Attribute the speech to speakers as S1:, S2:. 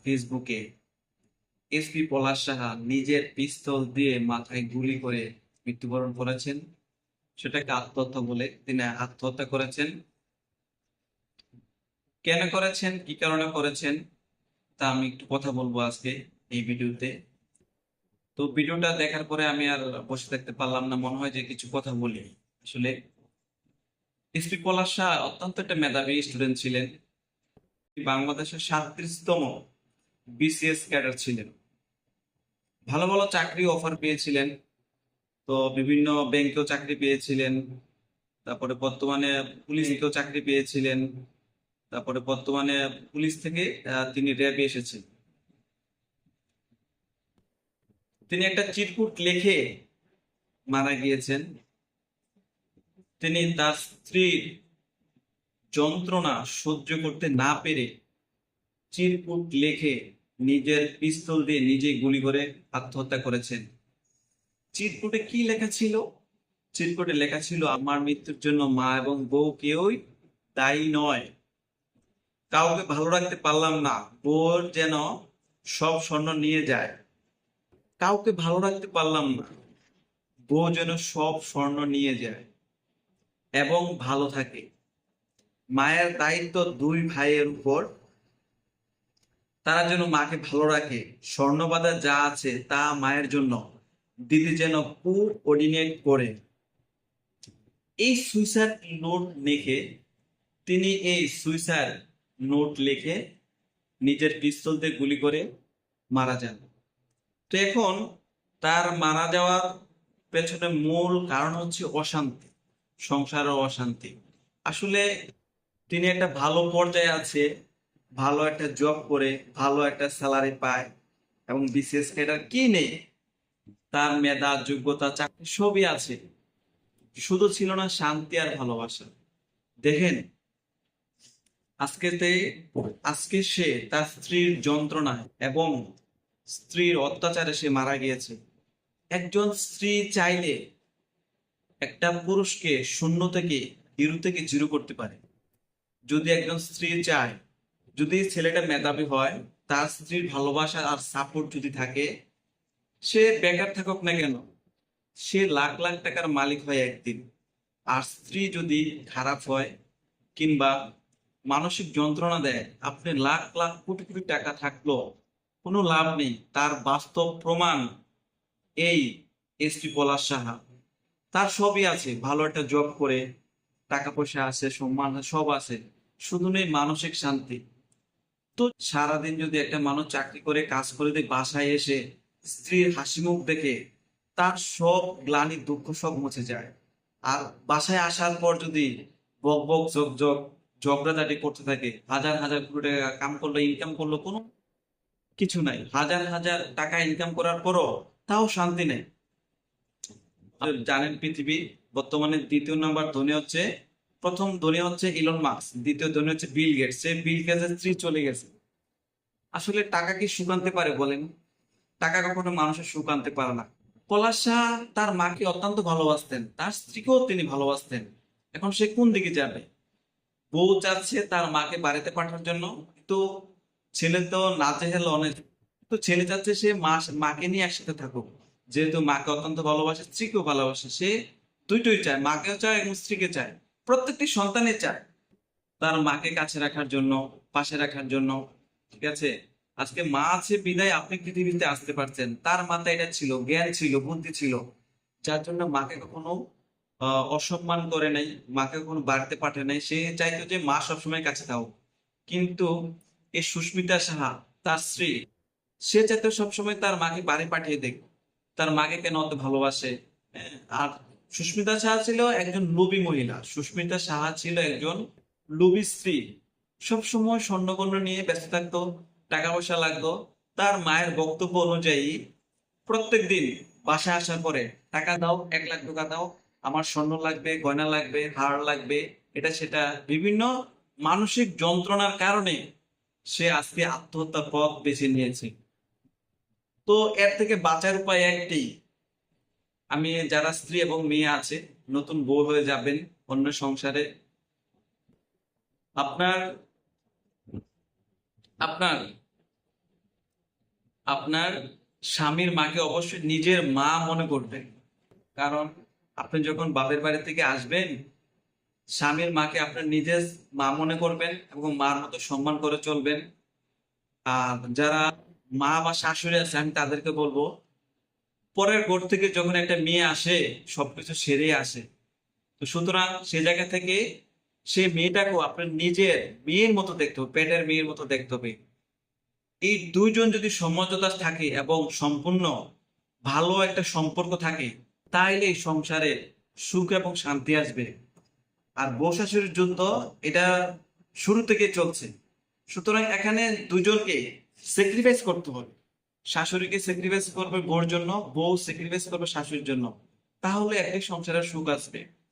S1: ফেসবুকে এসপি পলাশ সাহা নিজের পিস্তল দিয়ে মাথায় গুলি করে মৃত্যুবরণ করেছেন। সেটাকে আত্মহত্যা বলে তিনি আত্মহত্যা করেছেন। কেন করেছেন, কি কারণে করেছেন, তা আমি একটু কথা বলবো আজকে এই ভিডিওতে। তো ভিডিওটা দেখার পরে আমি আর বসে থাকতে পারলাম না, মনে হয় যে কিছু কথা বলি। আসলে এসপি পলাশ সাহা অত্যন্ত একটা মেধাবী স্টুডেন্ট ছিলেন। বাংলাদেশের 37তম বিসিএস ক্যাডার ছিলেন। ভালো ভালো চাকরি অফার পেয়েছিলেন। তো বিভিন্ন ব্যাংকেও চাকরি পেয়েছিলেন। তারপরে বর্তমানে পুলিশেও চাকরি পেয়েছিলেন। তারপরে বর্তমানে পুলিশ থেকে তিনি র্যাবে এসেছেন। তিনি একটা চিরকুট লিখে মারা গিয়েছেন। তিনি তার স্ত্রীর যন্ত্রণা সহ্য করতে না পেরে চিরকুট লিখে নিজের পিস্তল দিয়ে নিজেই গুলি করে আত্মহত্যা করেছেন। চিরকুটে কি লেখা ছিল? চিরকুটে লেখা ছিল, আমার মৃত্যুর জন্য মা এবং বউ কেউই দায়ী নয়। কাউকে ভালো রাখতে পারলাম না, বউর যেন সব স্বর্ণ নিয়ে যায়। কাউকে ভালো রাখতে পারলাম না, বউ যেন সব স্বর্ণ নিয়ে যায় এবং ভালো থাকে। মায়ের দায়িত্ব দুই ভাইয়ের উপর, তারা যেন মাকে ভালো রাখে, স্বর্ণবাদা যা আছে তা মায়ের জন্য দিদি যেন কোঅর্ডিনেট করে। এই সুইসাইড নোট লিখে তিনি নিজের পিস্তল দিয়ে গুলি করে মারা যান। তো এখন তার মারা যাওয়ার পেছনে মূল কারণ হচ্ছে অশান্তি, সংসারের অশান্তি। আসলে তিনি একটা ভালো পর্যায়ে আছে, ভালো একটা জব করে ভালো একটা স্যালারি পায় এবং বিসিএস ক্যাডার কি নেই, তার মেধা যোগ্যতা চাকরি সবই আছে, শুধু ছিল না শান্তি আর ভালোবাসা। দেখেন, আজকেতে আজকে সে তার স্ত্রীর যন্ত্রণায় এবং স্ত্রীর অত্যাচারে সে মারা গিয়েছে। একজন স্ত্রী চাইলে একটা পুরুষকে শূন্য থেকে হিরো থেকে জিরো করতে পারে। যদি একজন স্ত্রী চায়, যদি ছেলেটা মেধাবী হয়, তার স্ত্রীর ভালোবাসা আর সাপোর্ট যদি থাকে, সে বেকার থাকুক না কেন, সে লাখ লাখ টাকার মালিক হয় একদিন। আর স্ত্রী যদি খারাপ হয় কিংবা মানসিক যন্ত্রণা দেয়, আপনি লাখ লাখ কোটি কোটি টাকা থাকলো কোনো লাভ নেই। তার বাস্তব প্রমাণ এই এসপি পলাশ সাহা। তার সবই আছে, ভালো একটা জব করে, টাকা পয়সা আছে, সম্মান আছে, সব আছে, শুধু নেই মানসিক শান্তি। তো সারাদিন যদি একটা মানুষ চাকরি করে কাজ করে দিয়ে বাসায় এসে স্ত্রীর হাসি মুখ দেখে, তার সব গ্লানি দুঃখ সব মুছে যায়। আর বাসায় আসার পর যদি বক বক জগ জগ ঝগড়াঝাটি করতে থাকে, হাজার হাজার কোটি টাকা কাম করলো, ইনকাম করলো, কোনো কিছু নাই, হাজার হাজার টাকা ইনকাম করার পরও তাও শান্তি নেই। জানেন, পৃথিবী বর্তমানে দ্বিতীয় নাম্বার ধনী হচ্ছে, প্রথম ধনী হচ্ছে ইলন মাস্ক, দ্বিতীয় ধনী হচ্ছে বিল গেটস। সে বিল গেটসের স্ত্রী চলে গেছে। আসলে টাকা কি সুখ আনতে পারে বলেন? টাকা কখনো মানুষের সুখ আনতে পারে না। পলাশ শাহ তার মাকে অত্যন্ত ভালোবাসতেন, তার স্ত্রীকেও তিনি ভালোবাসতেন। এখন সে কোন দিকে যাবে? বউ চাচ্ছে তার মাকে বাড়িতে পাঠানোর জন্য, তো ছেলে তো নাজেহাল অনেক। তো ছেলে চাচ্ছে সে মাকে নিয়ে একসাথে থাকুক। যেহেতু মাকে অত্যন্ত ভালোবাসে, স্ত্রীকেও ভালোবাসে, সে দুইটোই চায়, মাকেও চায় এবং স্ত্রীকে চায়। প্রত্যেকটি সন্তানই চায় তার মাকে কাছে রাখার জন্য, পাশে রাখার জন্য। ঠিক আছে, আজকে মা আছে বিদায় আপনি পৃথিবীতে আসতে পারছেন। তার মাথায় এটা ছিল, জ্ঞান ছিল, বুদ্ধি ছিল, যার জন্য মাকে কখনো অসম্মান করে নাই, মাকে কখনো বাড়িতে পাঠায় নাই। সে চাইতো যে মা সবসময় কাছে থাকুক। কিন্তু এই সুস্মিতা সাহা, তার স্ত্রী, সে চাইতো সবসময় তার মাকে বাড়ি পাঠিয়ে দেখ। তার মাকে কেন অত ভালোবাসে? হ্যাঁ, আর সুস্মিতা সাহা ছিল একজন লোভী মহিলা, সুস্মিতা সাহা ছিল একজন লোভী স্ত্রী। সবসময় স্বর্ণকন্যা নিয়ে ব্যস্ত থাকতো, টাকা পয়সা লাগতো। তার মায়ের বক্তব্য অনুযায়ী প্রত্যেক দিন বাসায় আসার পরে, টাকা দাও, 1 লাখ টাকা দাও, আমার স্বর্ণ লাগবে, গয়না লাগবে, হার লাগবে, এটা সেটা বিভিন্ন মানসিক যন্ত্রণার কারণে সে আজকে আত্মহত্যার পথ বেছে নিয়েছে। তো এর থেকে বাঁচার উপায় একটাই। আমি যারা স্ত্রী এবং মেয়ে আছে, নতুন বউ হয়ে যাবেন অন্য সংসারে, আপনার আপনার আপনার স্বামীর মাকে অবশ্যই নিজের মা মনে করবেন। কারণ আপনি যখন বাপের বাড়ি থেকে আসবেন, স্বামীর মাকে আপনার নিজের মা মনে করবেন এবং মার মতো সম্মান করে চলবেন। আর যারা মা বা শাশুড়ি আছে, আমি তাদেরকে বলবো, পরের ঘর থেকে যখন একটা মেয়ে আসে সবকিছু সেরে আসে। তো সুতরাং সে জায়গা থেকে সেই মেয়েটাকেও আপনার নিজের মেয়ের মতো দেখতে হবে, পেটের মেয়ের মতো দেখতে হবে। এই দুইজন যদি সমঝোতা থাকে এবং সম্পূর্ণ ভালো একটা সম্পর্ক থাকে, তাইলে এই সংসারে সুখ এবং শান্তি আসবে। আর বউ শাশুড়ির যুদ্ধ এটা শুরু থেকে চলছে। সুতরাং এখানে দুজনকে স্যাক্রিফাইস করতে হবে। শাশুড়িকে স্যাক্রিফাইস করবে বউর জন্য, বউ স্যাক্রিফাইস করবে শাশুড়ির জন্য। তাহলে একটি সংসারের সুখ আসবে।